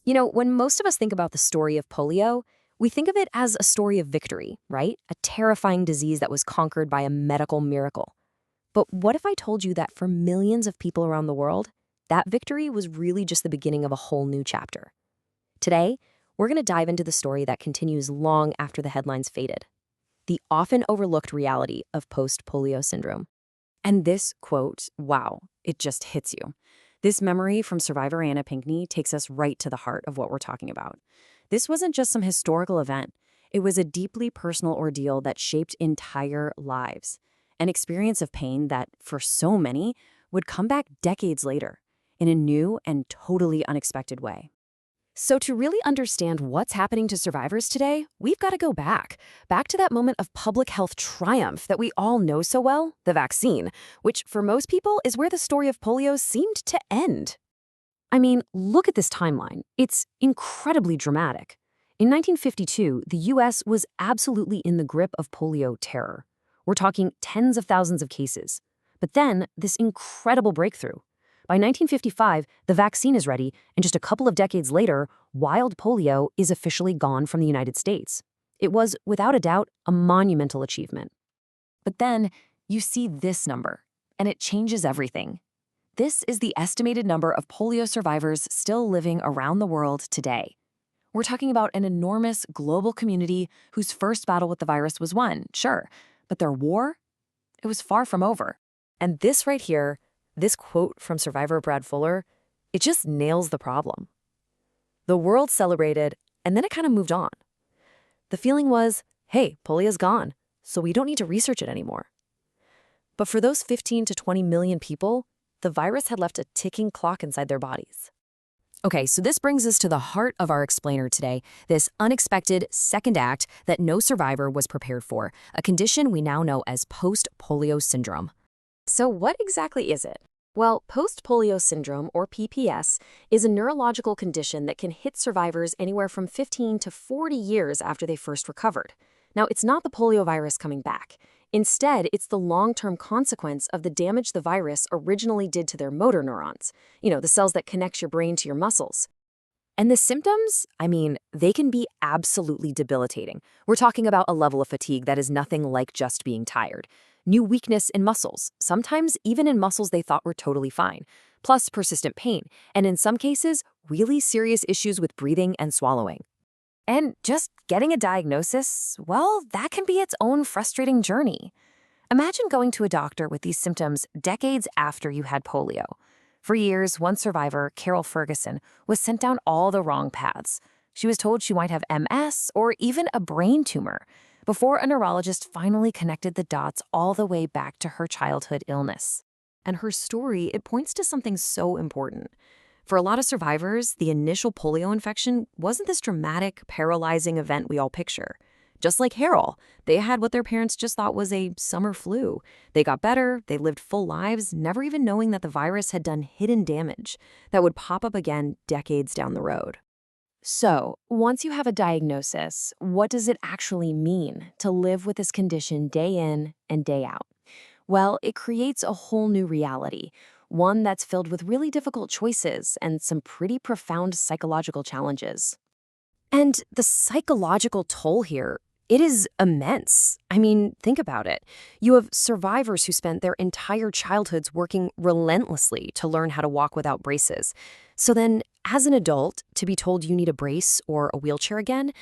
When most of us think about the story of polio, we think of it as a story of victory, right? A terrifying disease that was conquered by a medical miracle. But what if I told you that for millions of people around the world, that victory was really just the beginning of a whole new chapter? Today, we're going to dive into the story that continues long after the headlines faded. The often overlooked reality of post-polio syndrome. And this quote, wow, it just hits you. This memory from survivor Anna Pinkney takes us right to the heart of what we're talking about. This wasn't just some historical event. It was a deeply personal ordeal that shaped entire lives. An experience of pain that, for so many, would come back decades later in a new and totally unexpected way. So to really understand what's happening to survivors today, we've got to go back to that moment of public health triumph that we all know so well, the vaccine, which for most people is where the story of polio seemed to end. I mean, look at this timeline. It's incredibly dramatic. In 1952, the US was absolutely in the grip of polio terror. We're talking tens of thousands of cases. But then, this incredible breakthrough. By 1955, the vaccine is ready, and just a couple of decades later, wild polio is officially gone from the United States. It was, without a doubt, a monumental achievement. But then, you see this number, and it changes everything. This is the estimated number of polio survivors still living around the world today. We're talking about an enormous global community whose first battle with the virus was won, sure, but their war? It was far from over. And this right here, this quote from survivor Brad Fuller, it just nails the problem. The world celebrated, and then it kind of moved on. The feeling was, hey, polio's gone, so we don't need to research it anymore. But for those 15 to 20 million people, the virus had left a ticking clock inside their bodies. Okay, so this brings us to the heart of our explainer today, this unexpected second act that no survivor was prepared for, a condition we now know as post-polio syndrome. So what exactly is it? Well, post-polio syndrome, or PPS, is a neurological condition that can hit survivors anywhere from 15 to 40 years after they first recovered. Now, it's not the poliovirus coming back. Instead, it's the long-term consequence of the damage the virus originally did to their motor neurons, the cells that connect your brain to your muscles. And the symptoms, they can be absolutely debilitating. We're talking about a level of fatigue that is nothing like just being tired. New weakness in muscles, sometimes even in muscles they thought were totally fine, plus persistent pain, and in some cases, really serious issues with breathing and swallowing. And just getting a diagnosis, well, that can be its own frustrating journey. Imagine going to a doctor with these symptoms decades after you had polio. For years, one survivor, Carol Ferguson, was sent down all the wrong paths. She was told she might have MS or even a brain tumor, before a neurologist finally connected the dots all the way back to her childhood illness. And her story, it points to something so important. For a lot of survivors, the initial polio infection wasn't this dramatic, paralyzing event we all picture. Just like Harold, they had what their parents just thought was a summer flu. They got better, they lived full lives, never even knowing that the virus had done hidden damage that would pop up again decades down the road. So, once you have a diagnosis, what does it actually mean to live with this condition day in and day out? Well, it creates a whole new reality, one that's filled with really difficult choices and some pretty profound psychological challenges. And the psychological toll here, it is immense. Think about it. You have survivors who spent their entire childhoods working relentlessly to learn how to walk without braces. So then, as an adult, to be told you need a brace or a wheelchair again,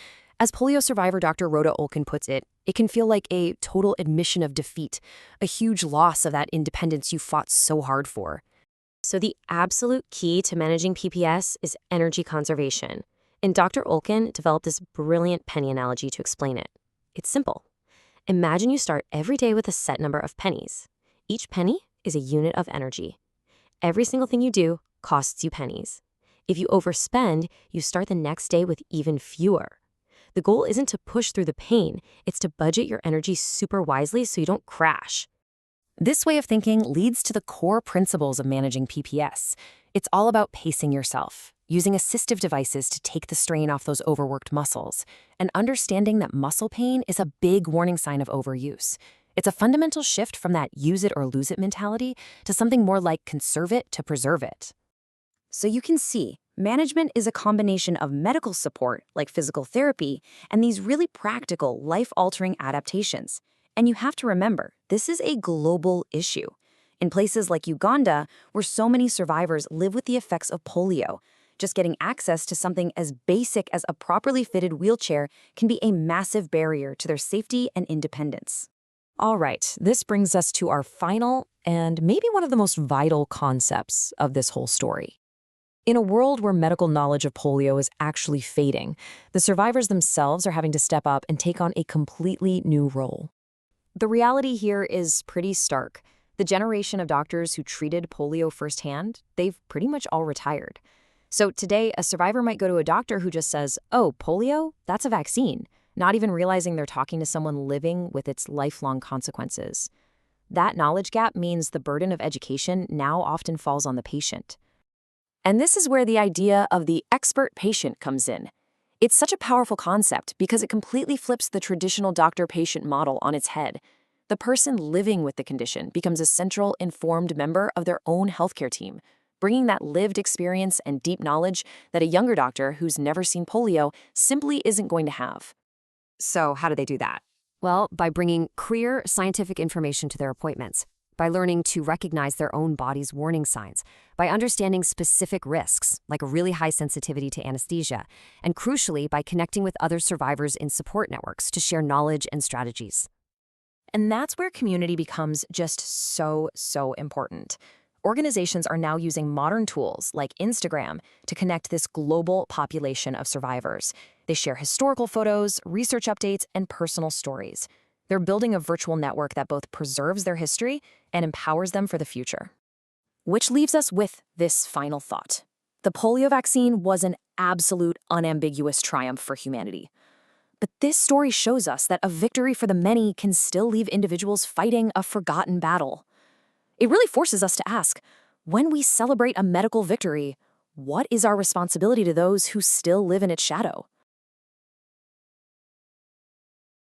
as polio survivor Dr. Rhoda Olkin puts it, it can feel like a total admission of defeat, a huge loss of that independence you fought so hard for. So the absolute key to managing PPS is energy conservation. And Dr. Olkin developed this brilliant penny analogy to explain it. It's simple. Imagine you start every day with a set number of pennies. Each penny is a unit of energy. Every single thing you do costs you pennies. If you overspend, you start the next day with even fewer. The goal isn't to push through the pain, it's to budget your energy super wisely so you don't crash. This way of thinking leads to the core principles of managing PPS. It's all about pacing yourself, using assistive devices to take the strain off those overworked muscles, and understanding that muscle pain is a big warning sign of overuse. It's a fundamental shift from that use it or lose it mentality to something more like conserve it to preserve it. So you can see, Management is a combination of medical support, like physical therapy, and these really practical, life-altering adaptations. And you have to remember, this is a global issue. In places like Uganda, where so many survivors live with the effects of polio, just getting access to something as basic as a properly fitted wheelchair can be a massive barrier to their safety and independence. All right, this brings us to our final and maybe one of the most vital concepts of this whole story. In a world where medical knowledge of polio is actually fading, the survivors themselves are having to step up and take on a completely new role. The reality here is pretty stark. The generation of doctors who treated polio firsthand, they've pretty much all retired. So today, a survivor might go to a doctor who just says, "Oh, polio? That's a vaccine," not even realizing they're talking to someone living with its lifelong consequences. That knowledge gap means the burden of education now often falls on the patient. And this is where the idea of the expert patient comes in. It's such a powerful concept because it completely flips the traditional doctor-patient model on its head. The person living with the condition becomes a central, informed member of their own healthcare team, bringing that lived experience and deep knowledge that a younger doctor who's never seen polio simply isn't going to have. So how do they do that? Well, by bringing clear scientific information to their appointments, by learning to recognize their own body's warning signs, by understanding specific risks, like a really high sensitivity to anesthesia, and crucially, by connecting with other survivors in support networks to share knowledge and strategies. And that's where community becomes just so important. Organizations are now using modern tools like Instagram to connect this global population of survivors. They share historical photos, research updates, and personal stories. They're building a virtual network that both preserves their history and empowers them for the future. Which leaves us with this final thought. The polio vaccine was an absolute, unambiguous triumph for humanity. But this story shows us that a victory for the many can still leave individuals fighting a forgotten battle. It really forces us to ask, when we celebrate a medical victory, what is our responsibility to those who still live in its shadow?